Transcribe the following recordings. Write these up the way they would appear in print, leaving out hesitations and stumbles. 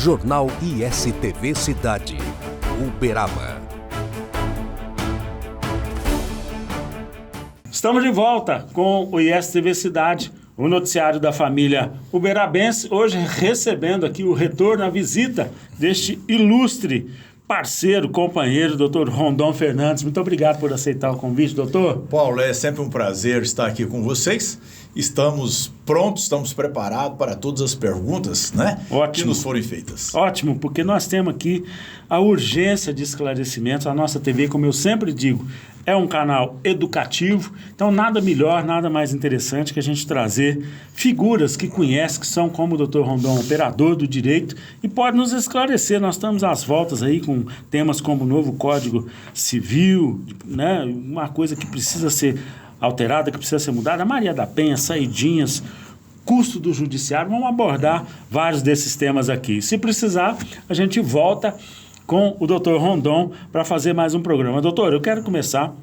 Jornal ISTV Cidade, Uberaba. Estamos de volta com o ISTV Cidade, o noticiário da família uberabense, hoje recebendo aqui o retorno, a visita deste ilustre parceiro, companheiro, doutor Rondon Fernandes. Muito obrigado por aceitar o convite, doutor. Paulo, é sempre um prazer estar aqui com vocês. Estamos prontos, estamos preparados para todas as perguntas, né? Ótimo. Que nos forem feitas. Ótimo, porque nós temos aqui a urgência de esclarecimentos. A nossa TV, como eu sempre digo, é um canal educativo, então nada melhor, nada mais interessante que a gente trazer figuras que conhecem, que são como o Dr. Rondon, operador do direito, e pode nos esclarecer. Nós estamos às voltas aí com temas como o novo Código Civil, né? Uma coisa que precisa ser alterada, que precisa ser mudada, a Maria da Penha, saidinhas, custo do judiciário. Vamos abordar vários desses temas aqui. Se precisar, a gente volta com o Dr. Rondon para fazer mais um programa. Doutor, eu quero começar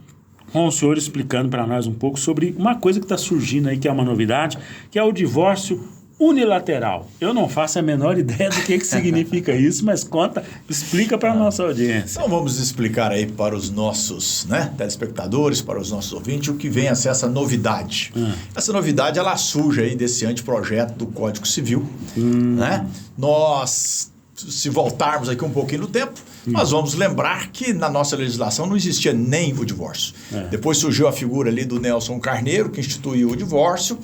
com o senhor explicando para nós um pouco sobre uma coisa que está surgindo aí, que é uma novidade, que é o divórcio unilateral. Eu não faço a menor ideia do que significa isso, mas explica para a nossa audiência. Então vamos explicar aí para os nossos, né, telespectadores, para os nossos ouvintes, o que vem a ser essa novidade. Essa novidade, ela surge aí desse anteprojeto do Código Civil, né? Nós, se voltarmos aqui um pouquinho no tempo, nós vamos lembrar que na nossa legislação não existia nem o divórcio. Depois surgiu a figura ali do Nelson Carneiro, que instituiu o divórcio,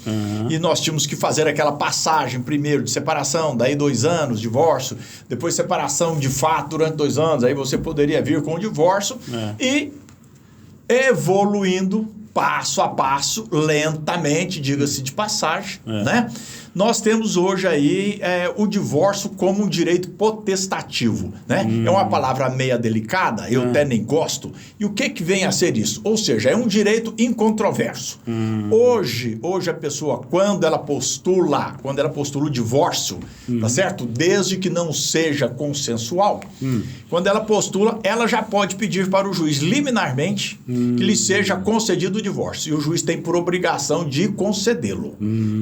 e nós tínhamos que fazer aquela passagem primeiro de separação, daí 2 anos, divórcio, depois separação de fato durante 2 anos, aí você poderia vir com o divórcio, e evoluindo passo a passo, lentamente, diga-se de passagem, né? Nós temos hoje aí o divórcio como um direito potestativo, né? É uma palavra meia delicada, eu até nem gosto. E o que vem a ser isso? Ou seja, é um direito incontroverso. Hoje a pessoa, quando ela postula o divórcio, tá certo? Desde que não seja consensual, quando ela postula, ela já pode pedir para o juiz liminarmente que lhe seja concedido o divórcio. E o juiz tem por obrigação de concedê-lo.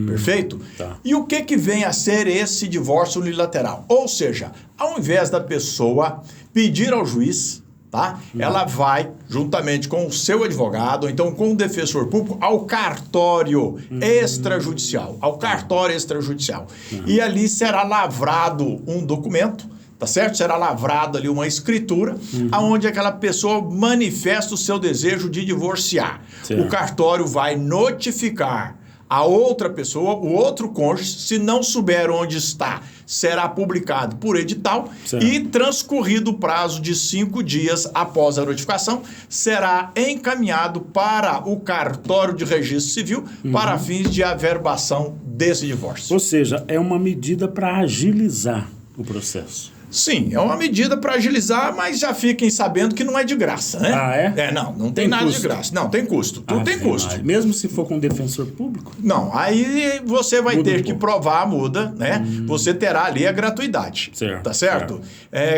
Perfeito? Tá. E o que vem a ser esse divórcio unilateral? Ou seja, ao invés da pessoa pedir ao juiz, tá? Ela vai, juntamente com o seu advogado, ou então com o defensor público, ao cartório extrajudicial. E ali será lavrado um documento, tá certo? Será lavrado ali uma escritura, aonde aquela pessoa manifesta o seu desejo de divorciar. Certo. O cartório vai notificar a outra pessoa, o outro cônjuge, se não souber onde está, será publicado por edital. Certo. E transcorrido o prazo de 5 dias após a notificação, será encaminhado para o cartório de registro civil para fins de averbação desse divórcio. Ou seja, é uma medida para agilizar o processo. Sim, é uma medida para agilizar, mas já fiquem sabendo que não é de graça, né? Ah, é? Não tem nada custo de graça. Não, tem custo. Tudo tem custo. Mesmo se for com defensor público? Não, aí você vai ter que provar a muda, né? Você terá ali a gratuidade. Certo, tá certo?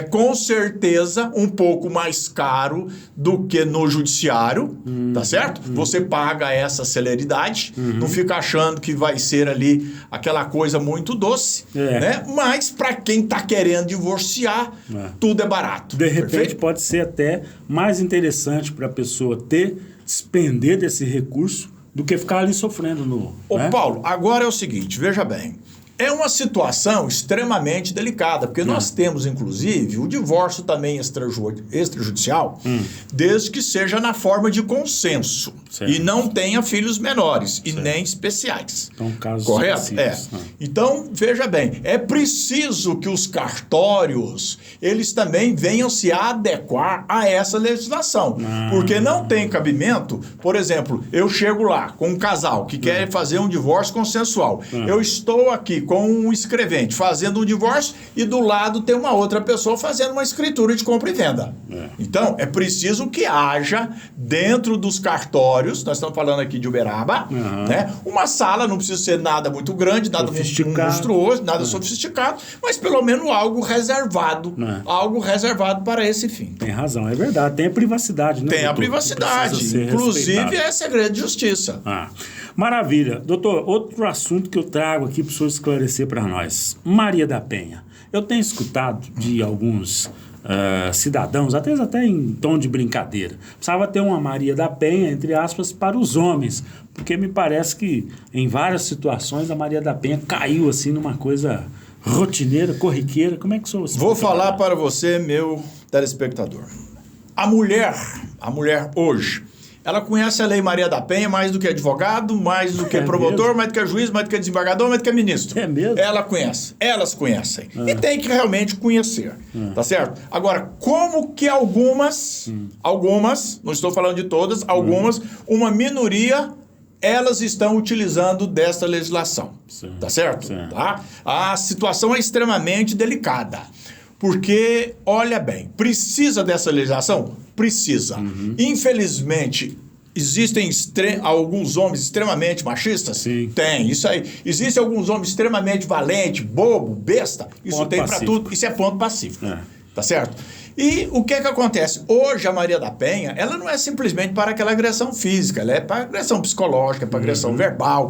Com certeza um pouco mais caro do que no judiciário, tá certo? Você paga essa celeridade, não fica achando que vai ser ali aquela coisa muito doce, né? Mas para quem tá querendo divorciar, tudo é barato. De repente, perfeito? Pode ser até mais interessante para a pessoa despender desse recurso do que ficar ali sofrendo no... Ô, Paulo, agora é o seguinte, veja bem. É uma situação extremamente delicada, porque nós temos, inclusive, o divórcio também extrajudicial, desde que seja na forma de consenso. Certo. E não tenha filhos menores, certo, e nem especiais. Então, casos correto? Então, veja bem, é preciso que os cartórios, eles também venham se adequar a essa legislação. Porque não tem cabimento, por exemplo, eu chego lá com um casal que quer fazer um divórcio consensual. Eu estou aqui com um escrevente fazendo um divórcio e do lado tem uma outra pessoa fazendo uma escritura de compra e venda. Então, é preciso que haja dentro dos cartórios, nós estamos falando aqui de Uberaba, né? Uma sala, não precisa ser nada muito grande, nada monstruoso, nada sofisticado, mas pelo menos algo reservado, algo reservado para esse fim. Tem razão, é verdade, tem a privacidade, né? Tem a privacidade, inclusive é segredo de justiça. Maravilha. Doutor, outro assunto que eu trago aqui para o senhor esclarecer para nós. Maria da Penha. Eu tenho escutado de alguns cidadãos, até em tom de brincadeira, precisava ter uma Maria da Penha, entre aspas, para os homens, porque me parece que em várias situações a Maria da Penha caiu assim numa coisa rotineira, corriqueira. Como é que o senhor... Vou falar para você, meu telespectador. A mulher hoje, ela conhece a Lei Maria da Penha mais do que advogado, mais do que promotor, mesmo? mais do que juiz, mais do que desembargador, mais do que ministro. É mesmo? Ela conhece, elas conhecem. E tem que realmente conhecer, tá certo? Agora, como que algumas, não estou falando de todas, algumas, uma minoria, elas estão utilizando desta legislação, tá certo? Tá? A situação é extremamente delicada. Porque, olha bem, precisa dessa legislação? Precisa. Infelizmente, existem alguns homens extremamente machistas? Sim. Tem, isso aí. Existem alguns homens extremamente valentes, bobo, besta? Isso Ponto tem para pacífico. tudo. Isso é ponto pacífico. Tá certo? E o que acontece? Hoje, a Maria da Penha, ela não é simplesmente para aquela agressão física, ela é para agressão psicológica, para agressão verbal,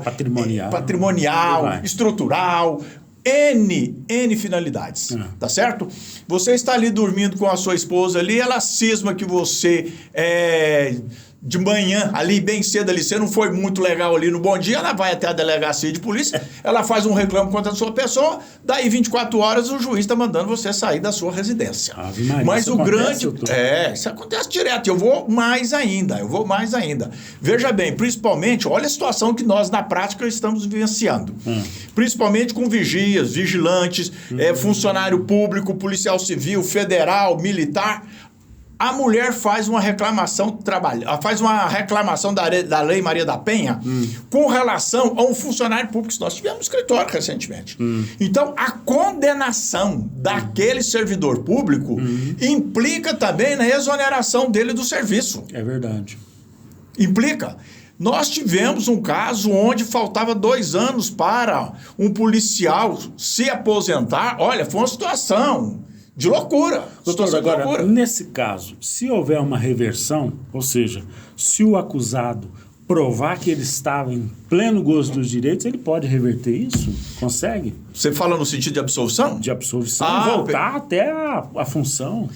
patrimonial, estrutural, N finalidades, tá certo? Você está ali dormindo com a sua esposa ali, ela cisma que você de manhã, ali bem cedo ali, você não foi muito legal ali no bom dia, ela vai até a delegacia de polícia, ela faz um reclamo contra a sua pessoa, daí 24 horas o juiz está mandando você sair da sua residência. Mas o grande... isso acontece direto, eu vou mais ainda. Veja bem, principalmente, olha a situação que nós na prática estamos vivenciando. Principalmente com vigias, vigilantes, funcionário público, policial civil, federal, militar. A mulher faz uma reclamação da Lei Maria da Penha com relação a um funcionário público que nós tivemos no escritório recentemente. Então, a condenação daquele servidor público implica também na exoneração dele do serviço. É verdade. Implica. Nós tivemos um caso onde faltava 2 anos para um policial se aposentar. Olha, foi uma situação de loucura. Doutor, agora, nesse caso, se houver uma reversão, ou seja, se o acusado provar que ele estava em pleno gozo dos direitos, ele pode reverter isso? Consegue? Você fala no sentido de absolvição? De absolvição, voltar até a função.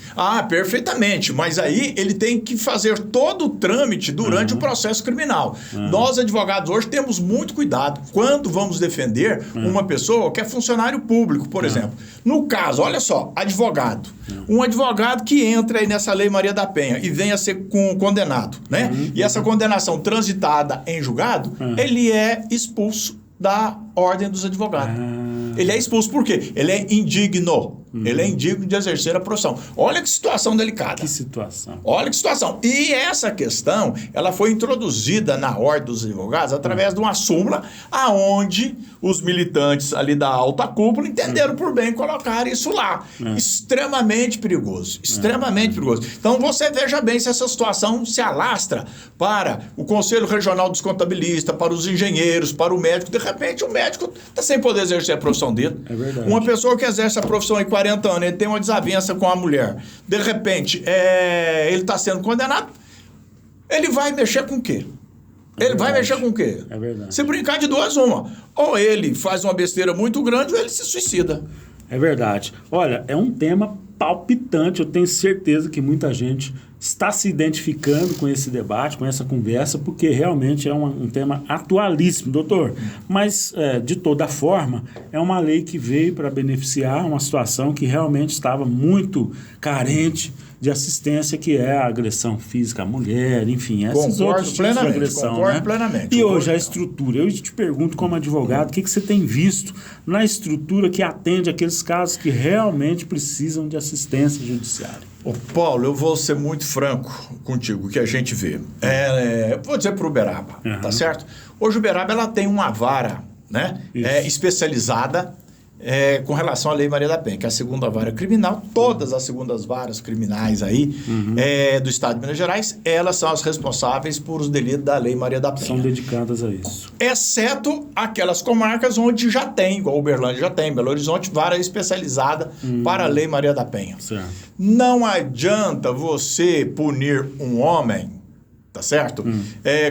Perfeitamente. Mas aí ele tem que fazer todo o trâmite durante o processo criminal. Nós, advogados, hoje temos muito cuidado quando vamos defender uma pessoa que é funcionário público, por exemplo. No caso, olha só, advogado. Um advogado que entra aí nessa Lei Maria da Penha e venha a ser condenado, né? E essa condenação transitada em julgado, ele é expulso da ordem dos advogados. Ele é expulso por quê? Ele é indigno. Ele é indigno de exercer a profissão. Olha que situação delicada. Que situação. Olha que situação. E essa questão, ela foi introduzida na ordem dos advogados através de uma súmula aonde os militantes ali da alta cúpula entenderam por bem colocar isso lá. Extremamente perigoso. Extremamente perigoso. Então, você veja bem se essa situação se alastra para o Conselho Regional dos Contabilistas, para os engenheiros, para o médico. De repente, o médico está sem poder exercer a profissão dele. É verdade. Uma pessoa que exerce a profissão há 40 anos, ele tem uma desavença com a mulher. De repente, ele está sendo condenado. Ele vai mexer com o quê? Vai mexer com o quê? É verdade. Se brincar de 2, uma. Ou ele faz uma besteira muito grande ou ele se suicida. É verdade. Olha, é um tema palpitante. Eu tenho certeza que muita gente está se identificando com esse debate, com essa conversa, porque realmente é um tema atualíssimo, doutor. Mas, de toda forma, é uma lei que veio para beneficiar uma situação que realmente estava muito carente de assistência, que é a agressão física à mulher, enfim, esses outros tipos de agressão. Concordo plenamente. E hoje a estrutura, eu te pergunto como advogado, o que você tem visto na estrutura que atende aqueles casos que realmente precisam de assistência judiciária? Paulo, eu vou ser muito franco contigo, o que a gente vê. Vou dizer para o Uberaba, tá certo? Hoje o Uberaba ela tem uma vara, né, especializada com relação à Lei Maria da Penha, que é a segunda vara criminal. Todas as segundas varas criminais aí do Estado de Minas Gerais, elas são as responsáveis por os delitos da Lei Maria da Penha. São dedicadas a isso. Exceto aquelas comarcas onde já tem, igual Uberlândia já tem, Belo Horizonte, vara especializada para a Lei Maria da Penha. Certo. Não adianta você punir um homem, tá certo?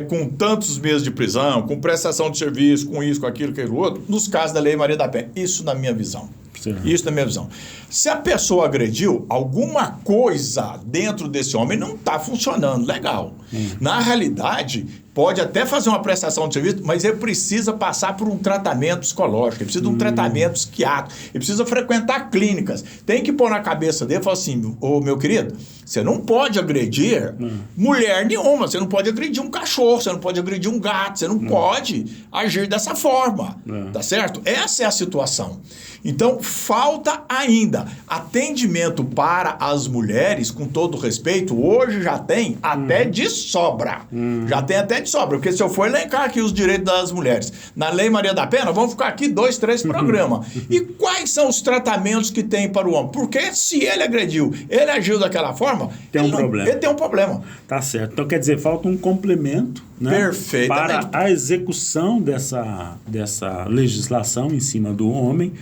Com tantos meses de prisão, com prestação de serviço, com isso, com aquilo, com aquilo outro, nos casos da Lei Maria da Penha. Isso na minha visão. Certo. Isso na minha visão. Se a pessoa agrediu, alguma coisa dentro desse homem não está funcionando legal. Na realidade, pode até fazer uma prestação de serviço, mas ele precisa passar por um tratamento psicológico, ele precisa de um tratamento psiquiátrico, ele precisa frequentar clínicas. Tem que pôr na cabeça dele e falar assim, ô meu querido, você não pode agredir mulher nenhuma, você não pode agredir um cachorro, você não pode agredir um gato, você não pode agir dessa forma, tá certo? Essa é a situação. Então, falta ainda atendimento para as mulheres, com todo respeito, hoje já tem até de sobra. Já tem até de sobra, porque se eu for elencar aqui os direitos das mulheres na Lei Maria da Penha, vamos ficar aqui 2, 3 programas. E quais são os tratamentos que tem para o homem? Porque se ele agrediu, ele agiu daquela forma, problema. Ele tem um problema. Tá certo. Então, quer dizer, falta um complemento, né, perfeitamente, para a execução dessa legislação em cima do homem,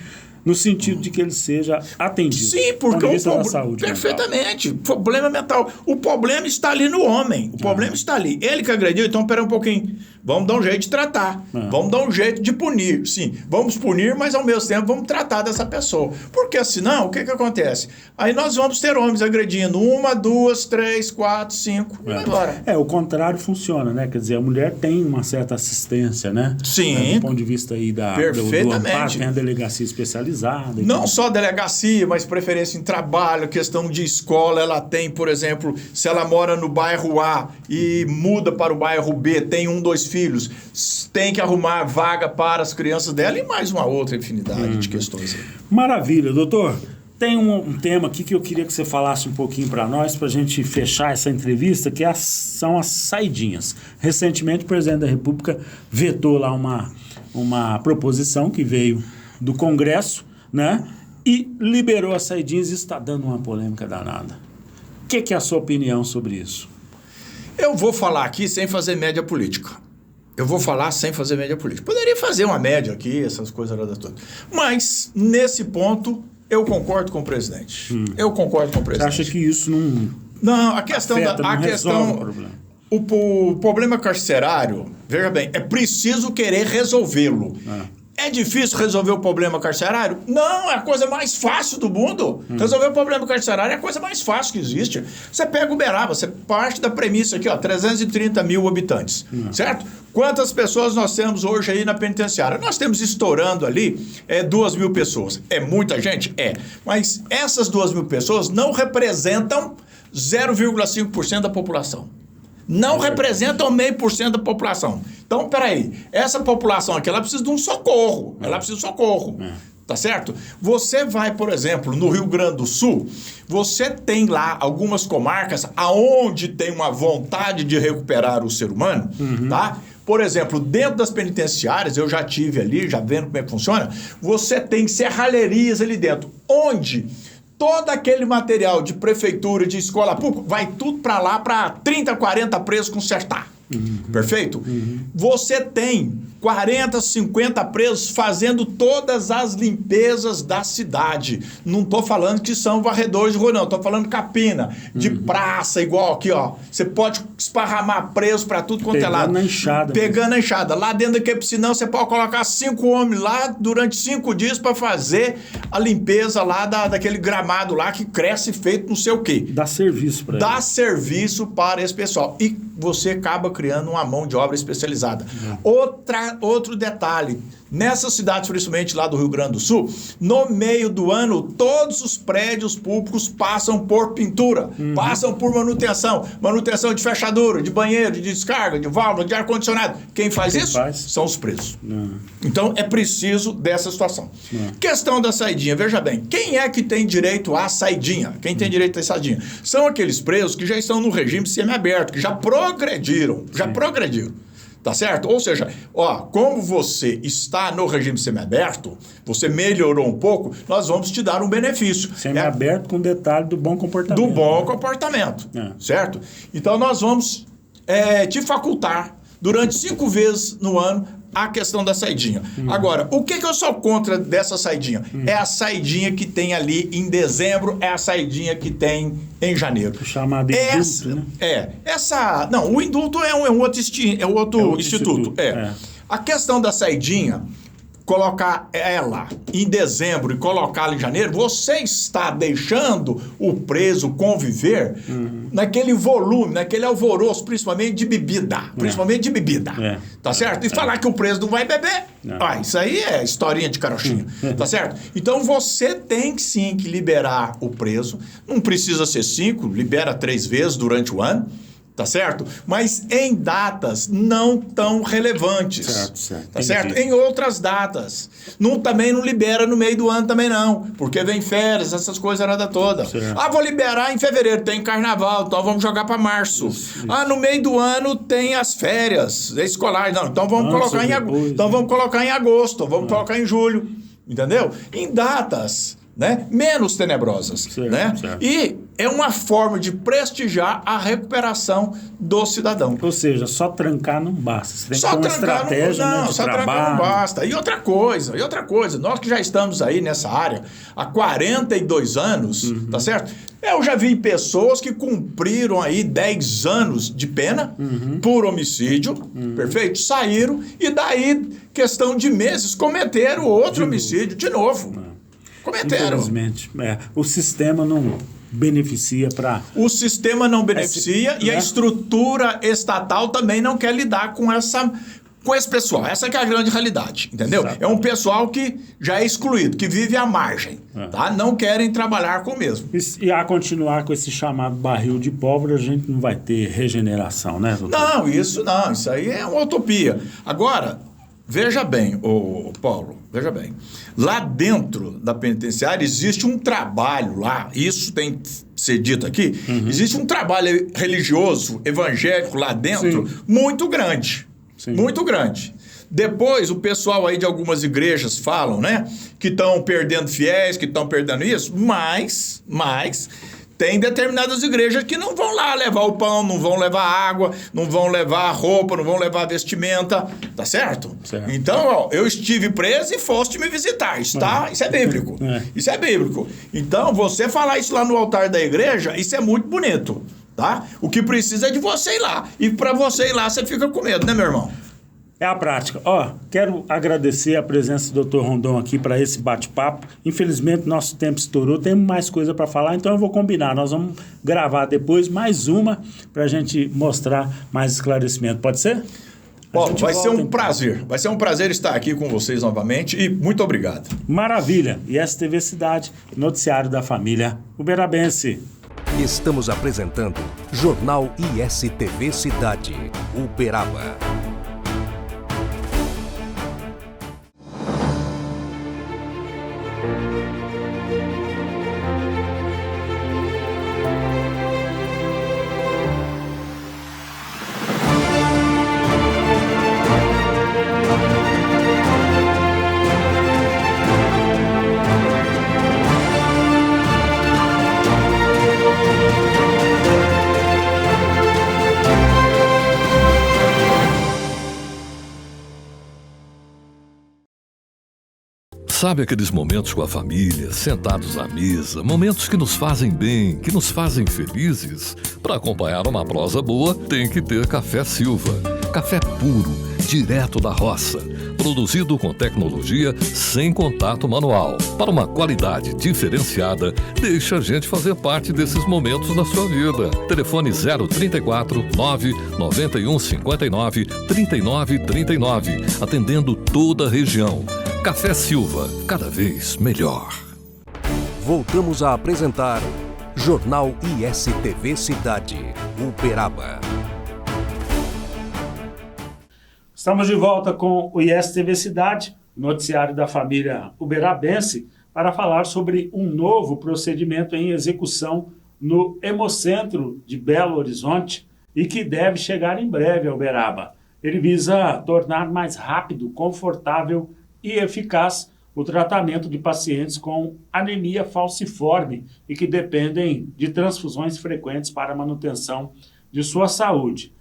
no sentido de que ele seja atendido. Sim, porque o saúde perfeitamente. Mental. Problema mental. O problema está ali no homem. O problema está ali. Ele que agrediu, então pera um pouquinho. Vamos dar um jeito de tratar. Vamos dar um jeito de punir. Sim, vamos punir, mas ao mesmo tempo vamos tratar dessa pessoa. Porque senão, o que acontece? Aí nós vamos ter homens agredindo 1, 2, 3, 4, 5 e vai embora. O contrário funciona, né? Quer dizer, a mulher tem uma certa assistência, né? Sim. Do ponto de vista aí do amparo, tem a delegacia especializada. Não só delegacia, mas preferência em trabalho, questão de escola, ela tem, por exemplo, se ela mora no bairro A e muda para o bairro B, tem 1, 2 filhos, tem que arrumar vaga para as crianças dela e mais uma outra infinidade de questões. Maravilha, doutor. Tem um tema aqui que eu queria que você falasse um pouquinho para nós, para a gente fechar essa entrevista, que são as saidinhas. Recentemente, o presidente da República vetou lá uma proposição que veio do Congresso, né? E liberou as saidinhas e está dando uma polêmica danada. O que é a sua opinião sobre isso? Eu vou falar aqui sem fazer média política. Poderia fazer uma média aqui, essas coisas todas. Mas, nesse ponto, eu concordo com o presidente. Você acha que isso não... Não, a questão... O problema carcerário, veja bem, é preciso querer resolvê-lo. É difícil resolver o problema carcerário? Não, é a coisa mais fácil do mundo. Resolver o problema carcerário é a coisa mais fácil que existe. Você pega Uberaba, você parte da premissa aqui, 330 mil habitantes, certo? Quantas pessoas nós temos hoje aí na penitenciária? Nós temos estourando ali 2 mil pessoas. É muita gente? É. Mas essas 2 mil pessoas não representam 0,5% da população. Não representam 0,5% da população. Então, peraí, essa população aqui, ela precisa de um socorro. Tá certo? Você vai, por exemplo, no Rio Grande do Sul, você tem lá algumas comarcas aonde tem uma vontade de recuperar o ser humano, tá? Por exemplo, dentro das penitenciárias, eu já tive ali, já vendo como é que funciona, você tem serralherias ali dentro, onde... todo aquele material de prefeitura, de escola pública, vai tudo para lá para 30, 40 presos consertar. Perfeito? Você tem 40, 50 presos fazendo todas as limpezas da cidade. Não estou falando que são varredores de rua, não. Estou falando capina, de praça, igual aqui, ó. Você pode esparramar presos para tudo quanto é lado. Pegando a enxada. Lá dentro daquele piscinão, você pode colocar 5 homens lá durante 5 dias para fazer a limpeza lá daquele gramado lá que cresce feito não sei o quê. Dá serviço para ele. Dá serviço para esse pessoal. E você acaba criando uma mão de obra especializada. Outro detalhe, nessas cidades, principalmente lá do Rio Grande do Sul, no meio do ano, todos os prédios públicos passam por pintura, passam por manutenção de fechadura, de banheiro, de descarga, de válvula, de ar-condicionado. Quem faz isso? São os presos. Então, é preciso dessa situação. Questão da saidinha, veja bem, quem é que tem direito à saidinha? Quem tem direito à saidinha? São aqueles presos que já estão no regime semiaberto, que já progrediram. Tá certo? Ou seja, como você está no regime semiaberto, você melhorou um pouco, nós vamos te dar um benefício. Semiaberto com detalhe do bom comportamento. Certo? Então, nós vamos te facultar, durante 5 vezes no ano, a questão da saidinha. Agora, o que eu sou contra dessa saidinha? É a saidinha que tem ali em dezembro, é a saidinha que tem em janeiro. O chamado indulto, né? Não, o indulto é um outro instituto. A questão da saidinha, colocar ela em dezembro e colocá-la em janeiro, você está deixando o preso conviver naquele volume, naquele alvoroço, principalmente de bebida. Tá certo? E falar que o preso não vai beber, isso aí é historinha de carochinha, tá certo? Então você tem sim que liberar o preso, não precisa ser 5, libera 3 vezes durante o ano, tá certo? Mas em datas não tão relevantes. Certo. Tá certo? Em outras datas. Também não libera no meio do ano também não. Porque vem férias, essas coisas nada toda. Certo. Vou liberar em fevereiro, tem carnaval, então vamos jogar para março. Isso. No meio do ano tem as férias escolares. Não, então vamos colocar em agosto. Então vamos colocar em agosto, vamos colocar em julho. Entendeu? Em datas, né, menos tenebrosas, certo, né? Certo. E é uma forma de prestigiar a recuperação do cidadão. Ou seja, só trancar não basta. Você tem só que ter uma estratégia, não, né, de só trabalho. trancar não basta. E outra coisa, nós que já estamos aí nessa área há 42 anos, tá certo? Eu já vi pessoas que cumpriram aí 10 anos de pena por homicídio, perfeito? Saíram e daí, questão de meses, cometeram outro homicídio de novo. Cometeram. Infelizmente. O sistema não beneficia para... O sistema não beneficia e a estrutura estatal também não quer lidar com esse pessoal. Essa que é a grande realidade, entendeu? Exatamente. É um pessoal que já é excluído, que vive à margem, tá? Não querem trabalhar com o mesmo. E a continuar com esse chamado barril de pólvora, a gente não vai ter regeneração, né, doutor? Não, isso aí é uma utopia. Agora, veja bem, Paulo, veja bem. Lá dentro da penitenciária existe um trabalho lá, isso tem que ser dito aqui, existe um trabalho religioso, evangélico lá dentro, muito grande. Sim. Muito grande. Depois, o pessoal aí de algumas igrejas falam, né, que estão perdendo fiéis, que estão perdendo isso, mas tem determinadas igrejas que não vão lá levar o pão, não vão levar água, não vão levar roupa, não vão levar vestimenta, tá certo? Então, eu estive preso e foste me visitar, isso é bíblico, isso é bíblico. Então, você falar isso lá no altar da igreja, isso é muito bonito, tá? O que precisa é de você ir lá, e para você ir lá, você fica com medo, né, meu irmão? É a prática. Quero agradecer a presença do Dr. Rondon aqui para esse bate-papo. Infelizmente, nosso tempo estourou, temos mais coisa para falar, então eu vou combinar. Nós vamos gravar depois mais uma para a gente mostrar mais esclarecimento. Pode ser? Paulo, vai ser um prazer. Vai ser um prazer estar aqui com vocês novamente e muito obrigado. Maravilha. ISTV Cidade, noticiário da família uberabense. Estamos apresentando Jornal ISTV Cidade, Uberaba. Sabe aqueles momentos com a família, sentados à mesa, momentos que nos fazem bem, que nos fazem felizes? Para acompanhar uma prosa boa, tem que ter Café Silva. Café puro, direto da roça, produzido com tecnologia sem contato manual. Para uma qualidade diferenciada, deixa a gente fazer parte desses momentos na sua vida. Telefone 034 991 59 39 39, atendendo toda a região. Café Silva, cada vez melhor. Voltamos a apresentar Jornal ISTV Cidade, Uberaba. Estamos de volta com o ISTV Cidade, noticiário da família uberabense, para falar sobre um novo procedimento em execução no Hemocentro de Belo Horizonte e que deve chegar em breve a Uberaba. Ele visa tornar mais rápido, confortável e eficaz o tratamento de pacientes com anemia falciforme e que dependem de transfusões frequentes para a manutenção de sua saúde.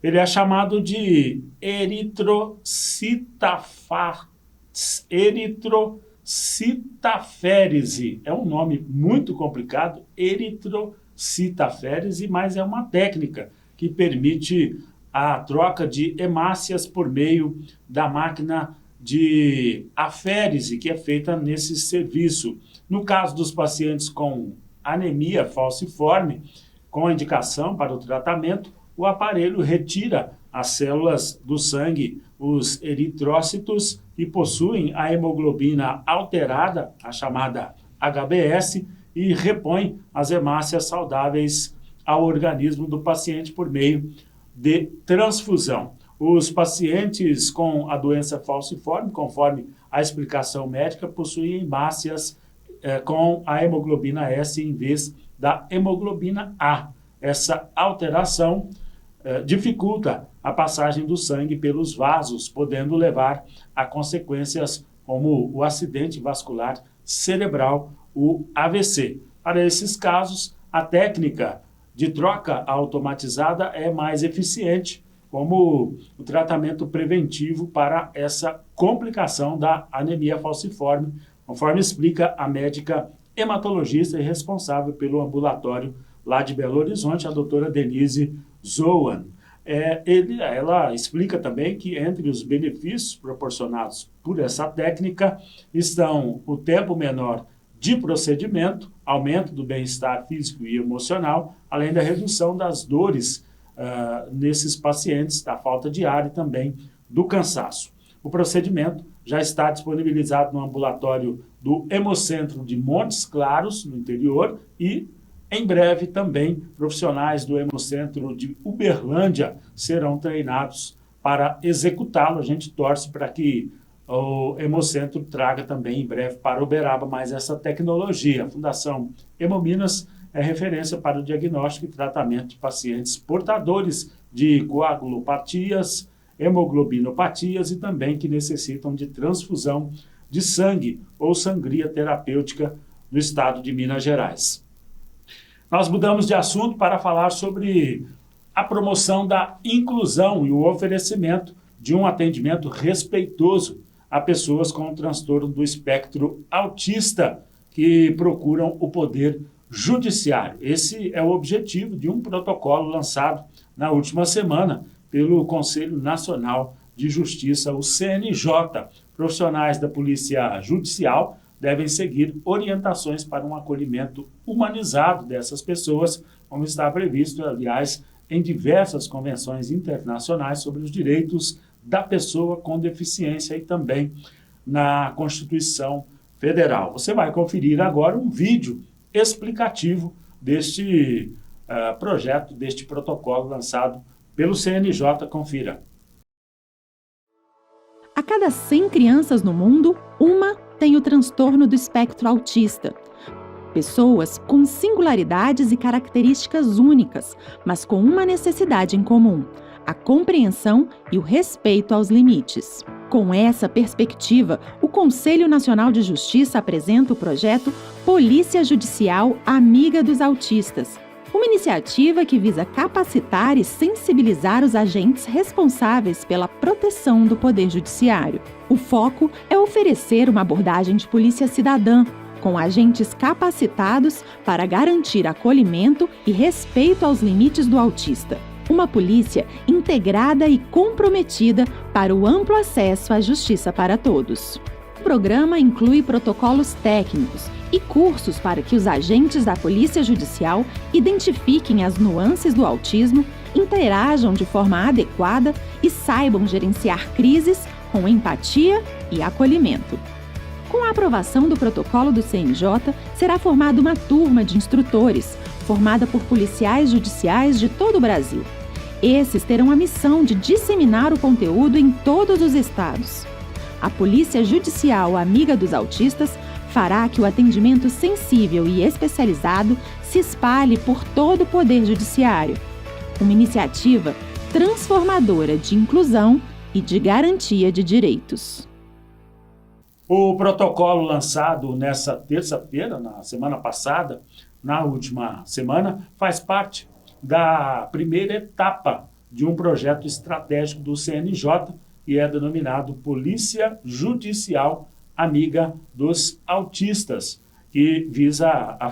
Ele é chamado de eritrocitaférese. É um nome muito complicado, eritrocitaférese, mas é uma técnica que permite a troca de hemácias por meio da máquina de aférese que é feita nesse serviço. No caso dos pacientes com anemia falciforme, com a indicação para o tratamento, o aparelho retira as células do sangue, os eritrócitos que possuem a hemoglobina alterada, a chamada HbS, e repõe as hemácias saudáveis ao organismo do paciente por meio de transfusão. Os pacientes com a doença falciforme, conforme a explicação médica, possuem hemácias com a hemoglobina S em vez da hemoglobina A. Essa alteração dificulta a passagem do sangue pelos vasos, podendo levar a consequências como o acidente vascular cerebral, o AVC. Para esses casos, a técnica de troca automatizada é mais eficiente, como o tratamento preventivo para essa complicação da anemia falciforme, conforme explica a médica hematologista e responsável pelo ambulatório lá de Belo Horizonte, a doutora Denise Zoan. Ela explica também que entre os benefícios proporcionados por essa técnica estão o tempo menor de procedimento, aumento do bem-estar físico e emocional, além da redução das dores nesses pacientes, da falta de ar e também do cansaço. O procedimento já está disponibilizado no ambulatório do Hemocentro de Montes Claros, no interior, e em breve também profissionais do Hemocentro de Uberlândia serão treinados para executá-lo. A gente torce para que o Hemocentro traga também em breve para Uberaba mais essa tecnologia. A Fundação Hemominas é referência para o diagnóstico e tratamento de pacientes portadores de coagulopatias, hemoglobinopatias e também que necessitam de transfusão de sangue ou sangria terapêutica no estado de Minas Gerais. Nós mudamos de assunto para falar sobre a promoção da inclusão e o oferecimento de um atendimento respeitoso a pessoas com transtorno do espectro autista que procuram o poder judiciário. Esse é o objetivo de um protocolo lançado na última semana pelo Conselho Nacional de Justiça, o CNJ. Profissionais da Polícia Judicial devem seguir orientações para um acolhimento humanizado dessas pessoas, como está previsto, aliás, em diversas convenções internacionais sobre os direitos da pessoa com deficiência e também na Constituição Federal. Você vai conferir agora um vídeo explicativo deste projeto, deste protocolo lançado pelo CNJ. Confira. A cada 100 crianças no mundo, uma tem o transtorno do espectro autista. Pessoas com singularidades e características únicas, mas com uma necessidade em comum: a compreensão e o respeito aos limites. Com essa perspectiva, o Conselho Nacional de Justiça apresenta o projeto Polícia Judicial Amiga dos Autistas, uma iniciativa que visa capacitar e sensibilizar os agentes responsáveis pela proteção do Poder Judiciário. O foco é oferecer uma abordagem de polícia cidadã, com agentes capacitados para garantir acolhimento e respeito aos limites do autista. Uma polícia integrada e comprometida para o amplo acesso à justiça para todos. O programa inclui protocolos técnicos e cursos para que os agentes da Polícia Judicial identifiquem as nuances do autismo, interajam de forma adequada e saibam gerenciar crises com empatia e acolhimento. Com a aprovação do protocolo do CNJ, será formada uma turma de instrutores, formada por policiais judiciais de todo o Brasil. Esses terão a missão de disseminar o conteúdo em todos os estados. A Polícia Judicial Amiga dos Autistas fará que o atendimento sensível e especializado se espalhe por todo o Poder Judiciário. Uma iniciativa transformadora de inclusão e de garantia de direitos. O protocolo lançado nessa terça-feira, na semana passada, na última semana, faz parte da primeira etapa de um projeto estratégico do CNJ, que é denominado Polícia Judicial Amiga dos Autistas, que visa a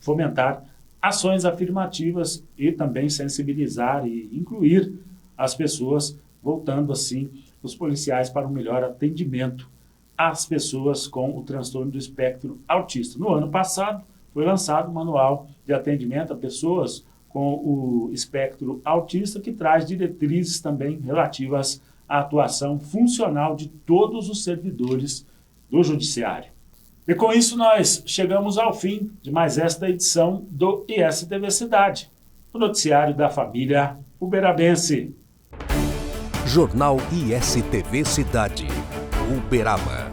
fomentar ações afirmativas e também sensibilizar e incluir as pessoas, voltando assim os policiais para um melhor atendimento às pessoas com o transtorno do espectro autista. No ano passado, foi lançado o Manual de Atendimento a Pessoas com o Espectro Autista, que traz diretrizes também relativas à atuação funcional de todos os servidores do Judiciário. E com isso nós chegamos ao fim de mais esta edição do ISTV Cidade, o noticiário da família uberabense. Jornal ISTV Cidade, Uberaba.